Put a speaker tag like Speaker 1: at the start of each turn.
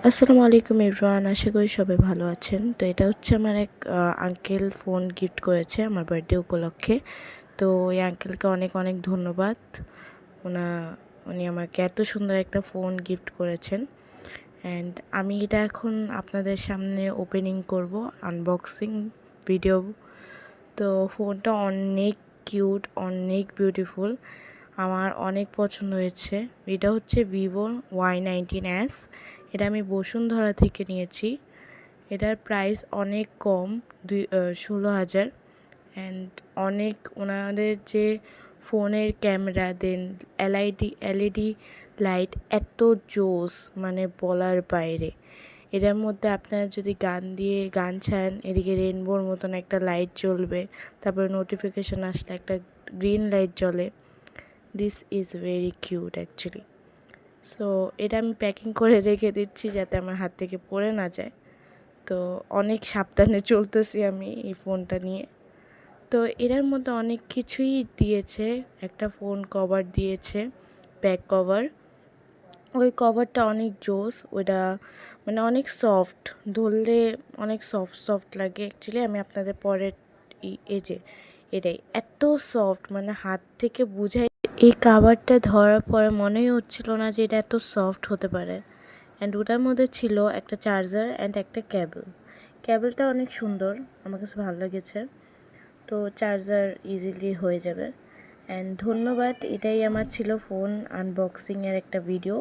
Speaker 1: আসসালামু আলাইকুম এভরিওয়ান, আশা করি সবাই ভালো আছেন। তো এটা হচ্ছে আমার এক আঙ্কেল ফোন গিফট করেছে আমার বার্থডে উপলক্ষে। তো এই আঙ্কেলকে অনেক অনেক ধন্যবাদ। ওনা উনি আমাকে এত সুন্দর একটা ফোন গিফট করেছেন। অ্যান্ড আমি এটা এখন আপনাদের সামনে ওপেনিং করব, আনবক্সিং ভিডিও। তো ফোনটা অনেক কিউট, অনেক বিউটিফুল, আমার অনেক পছন্দ হয়েছে। এটা হচ্ছে ভিভো Y19s। এটা আমি বসুন্ধরা থেকে নিয়েছি। এটার প্রাইস অনেক কম, 16,000। অ্যান্ড অনেক ওনাদের যে ফোনের ক্যামেরা দেন এলইডি লাইট এত জোস, মানে বলার বাইরে। এটার মধ্যে আপনারা যদি গান ছাড়েন, এদিকে রেনবোর মতন একটা লাইট জ্বলবে, তারপরে নোটিফিকেশান আসলে একটা গ্রিন লাইট জ্বলে। This is very cute actually. So এটা আমি প্যাকিং করে রেখে দিচ্ছি যাতে আমার হাত থেকে পড়ে না যায়। তো অনেক সাবধানে চলতেছি আমি এই ফোনটা নিয়ে। তো এটার মধ্যে অনেক কিছুই দিয়েছে। একটা ফোন কভার দিয়েছে, ব্যাক কভার। ওই কভারটা অনেক জোস, ওটা মানে অনেক সফট, ধরলে অনেক সফট সফট লাগে অ্যাকচুয়ালি। আমি আপনাদের পরে এই যে এটাই এত সফট, মানে হাত থেকে বুঝাই। এই কাভারটা ধরার পরে মনেই হচ্ছিল না যে এটা এত সফট হতে পারে। অ্যান্ড ওটার মধ্যে ছিল একটা চার্জার অ্যান্ড একটা ক্যাবেলটা অনেক সুন্দর, আমার কাছে ভালো লেগেছে। তো চার্জার ইজিলি হয়ে যাবে। অ্যান্ড ধন্যবাদ, এটাই আমার ছিল ফোন আনবক্সিংয়ের একটা ভিডিও।